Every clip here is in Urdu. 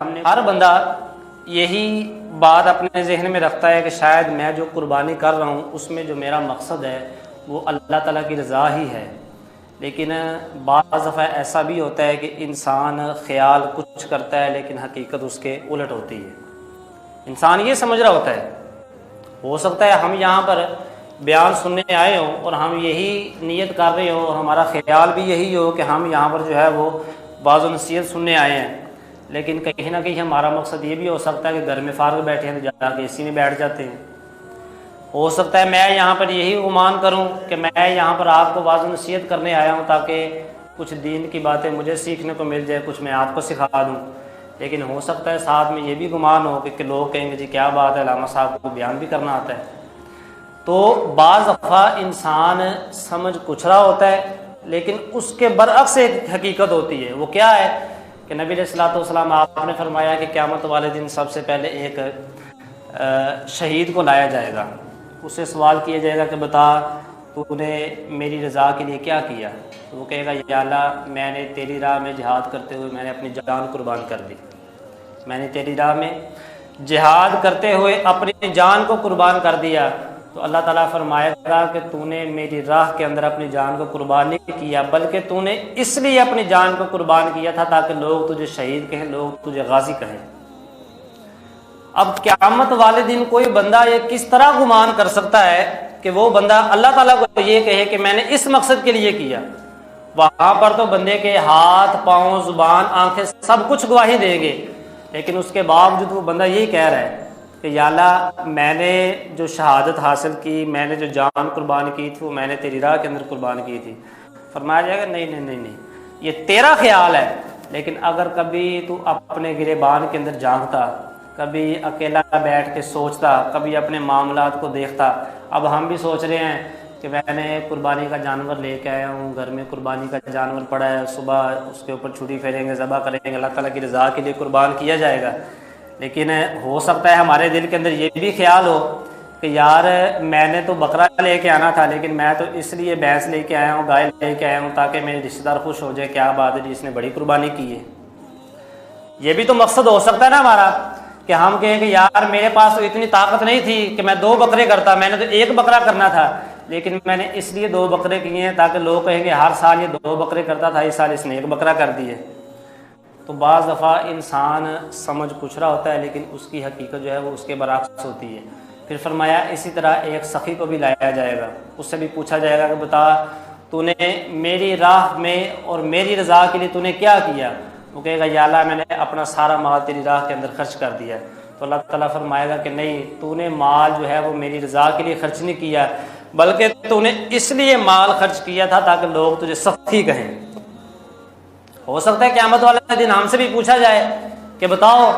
ہر بندہ یہی بات اپنے ذہن میں رکھتا ہے کہ شاید میں جو قربانی کر رہا ہوں اس میں جو میرا مقصد ہے وہ اللہ تعالیٰ کی رضا ہی ہے، لیکن بعض دفعہ ایسا بھی ہوتا ہے کہ انسان خیال کچھ کرتا ہے لیکن حقیقت اس کے الٹ ہوتی ہے۔ انسان یہ سمجھ رہا ہوتا ہے، ہو سکتا ہے ہم یہاں پر بیان سننے آئے ہوں اور ہم یہی نیت کر رہے ہوں اور ہمارا خیال بھی یہی ہو کہ ہم یہاں پر جو ہے وہ بعض و نصیحت سننے آئے ہیں، لیکن کہیں نہ کہیں ہمارا مقصد یہ بھی ہو سکتا ہے کہ گھر میں فارغ بیٹھے ہیں تو جا کے اسی میں بیٹھ جاتے ہیں۔ ہو سکتا ہے میں یہاں پر یہی گمان کروں کہ میں یہاں پر آپ کو واضح نصیحت کرنے آیا ہوں تاکہ کچھ دین کی باتیں مجھے سیکھنے کو مل جائے، کچھ میں آپ کو سکھا دوں، لیکن ہو سکتا ہے ساتھ میں یہ بھی گمان ہو کہ لوگ کہیں گے جی کیا بات ہے، علامہ صاحب کو بیان بھی کرنا آتا ہے۔ تو بعض دفعہ انسان سمجھ کچھ رہا ہوتا ہے لیکن اس کے برعکس ایک حقیقت ہوتی ہے، وہ کیا ہے کہ نبی علیہ الصلوۃ والسلام آپ نے فرمایا کہ قیامت والے دن سب سے پہلے ایک شہید کو لایا جائے گا، اس سے سوال کیا جائے گا کہ بتا تو نے میری رضا کے لیے کیا کیا؟ تو وہ کہے گا یا اللہ میں نے تیری راہ میں جہاد کرتے ہوئے میں نے اپنی جان قربان کر دی، میں نے تیری راہ میں جہاد کرتے ہوئے اپنی جان کو قربان کر دیا۔ تو اللہ تعالیٰ فرمائے گا کہ تو نے میری راہ کے اندر اپنی جان کو قربان نہیں کیا، بلکہ تو نے اس لیے اپنی جان کو قربان کیا تھا تاکہ لوگ تجھے شہید کہیں، لوگ تجھے غازی کہیں۔ اب قیامت والے دن کوئی بندہ یہ کس طرح گمان کر سکتا ہے کہ وہ بندہ اللہ تعالیٰ کو یہ کہے کہ میں نے اس مقصد کے لیے کیا؟ وہاں پر تو بندے کے ہاتھ، پاؤں، زبان، آنکھیں سب کچھ گواہی دیں گے، لیکن اس کے باوجود وہ بندہ یہی کہہ رہا ہے کہ یا اللہ میں نے جو شہادت حاصل کی، میں نے جو جان قربان کی تھی وہ میں نے تیری راہ کے اندر قربان کی تھی۔ فرمایا جائے گا نہیں، یہ تیرا خیال ہے، لیکن اگر کبھی تو اپنے گریبان کے اندر جھانکتا، کبھی اکیلا بیٹھ کے سوچتا، کبھی اپنے معاملات کو دیکھتا۔ اب ہم بھی سوچ رہے ہیں کہ میں نے قربانی کا جانور لے کے آیا ہوں، گھر میں قربانی کا جانور پڑا ہے، صبح اس کے اوپر چھری پھیریں گے، ذبح کریں گے، اللہ تعالیٰ کی رضا کے لیے قربان کیا جائے گا، لیکن ہو سکتا ہے ہمارے دل کے اندر یہ بھی خیال ہو کہ یار میں نے تو بکرا لے کے آنا تھا، لیکن میں تو اس لیے بھینس لے کے آیا ہوں، گائے لے کے آیا ہوں تاکہ میرے رشتہ دار خوش ہو جائے، کیا بات ہے جی اس نے بڑی قربانی کی ہے۔ یہ بھی تو مقصد ہو سکتا ہے نا ہمارا کہ ہم کہیں کہ یار میرے پاس تو اتنی طاقت نہیں تھی کہ میں 2 بکرے کرتا، میں نے تو 1 بکرا کرنا تھا، لیکن میں نے اس لیے 2 بکرے کیے ہیں تاکہ لوگ کہیں گے ہر سال یہ 2 بکرے کرتا تھا، اس سال اس نے 1 بکرا کر دیے۔ تو بعض دفعہ انسان سمجھ کچھ رہا ہوتا ہے لیکن اس کی حقیقت جو ہے وہ اس کے برعکس ہوتی ہے۔ پھر فرمایا اسی طرح ایک سخی کو بھی لایا جائے گا، اس سے بھی پوچھا جائے گا کہ بتا تو نے میری راہ میں اور میری رضا کے لیے تو نے کیا کیا؟ وہ کہے گا یا اللہ میں نے اپنا سارا مال تیری راہ کے اندر خرچ کر دیا۔ تو اللہ تعالیٰ فرمائے گا کہ نہیں، تو نے مال جو ہے وہ میری رضا کے لیے خرچ نہیں کیا، بلکہ تو نے اس لیے مال خرچ کیا تھا تاکہ لوگ تجھے سخی کہیں۔ ہو سکتا ہے قیامت والے دن ہم سے بھی پوچھا جائے کہ بتاؤ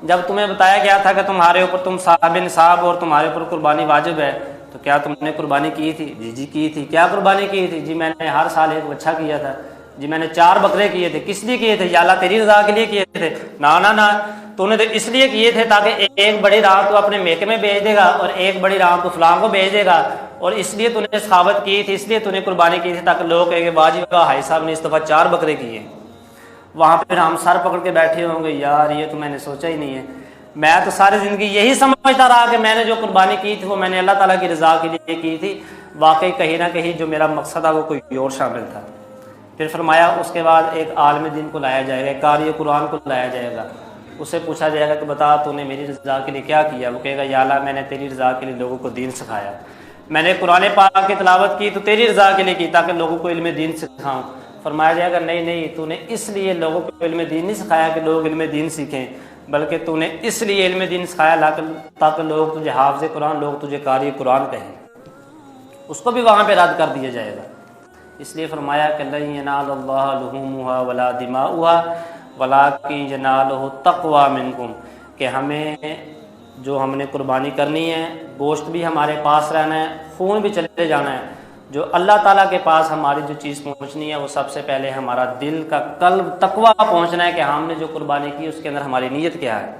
جب تمہیں بتایا گیا تھا کہ تمہارے اوپر تم صاحب نصاب اور تمہارے اوپر قربانی واجب ہے تو کیا تم نے قربانی کی تھی؟ جی کی تھی۔ کیا قربانی کی تھی؟ جی میں نے ہر سال 1 بچہ کیا تھا۔ جی میں نے 4 بکرے کیے تھے۔ کس لیے کیے تھے؟ یا اللہ تیری رضا کے لیے کیے تھے۔ نہ تو نے تو اس لیے کیے تھے تاکہ 1 بڑی رام تو اپنے میکے میں بیچ دے گا اور 1 بڑی رام تو فلاں کو بیچ دے گا، اور اس لیے تو نے سخاوت کی تھی، اس لیے تو نے قربانی کی تھی تاکہ لوگ کہیں گے واہ جی واہ بھائی صاحب نے اس دفعہ 4 بکرے کیے۔ وہاں پھر ہم سر پکڑ کے بیٹھے ہوں گے یار یہ تو میں نے سوچا ہی نہیں ہے، میں تو ساری زندگی یہی سمجھتا رہا کہ میں نے جو قربانی کی تھی وہ میں نے اللہ تعالیٰ کی رضا کے لیے کی تھی، واقعی کہیں نہ کہیں جو میرا مقصد تھا وہ کوئی اور شامل تھا۔ پھر فرمایا اس کے بعد ایک عالم دین کو لایا جائے گا، ایک قاری قرآن کو لایا جائے گا، اس سے پوچھا جائے گا کہ بتا تو نے میری رضا کے لیے کیا کیا؟ وہ کہے گا یا اللہ میں نے تیری رضا کے لیے لوگوں کو دین سکھایا، میں نے قرآن پاک کی تلاوت کی تو تیری رضا کے لیے کی تاکہ لوگوں کو علم دین سکھاؤں۔ فرمایا جائے گا نہیں تو نے اس لیے لوگوں کو علم دین نہیں سکھایا کہ لوگ علم دین سیکھیں، بلکہ تو نے اس لیے علم دین سکھایا تاکہ لوگ تجھے حافظ قرآن، لوگ تجھے قاری قرآن کہیں۔ اس کو بھی وہاں پہ رد کر دیا جائے گا۔ اس لیے فرمایا کہ لن ینال اللہ لحومها ولا دماؤها ولکن ینالہ التقوی منکم، کہ ہمیں جو ہم نے قربانی کرنی ہے، گوشت بھی ہمارے پاس رہنا ہے، خون بھی چلے جانا ہے، جو اللہ تعالیٰ کے پاس ہماری جو چیز پہنچنی ہے وہ سب سے پہلے ہمارا دل کا قلب تقویٰ پہنچنا ہے کہ ہم نے جو قربانی کی اس کے اندر ہماری نیت کیا ہے۔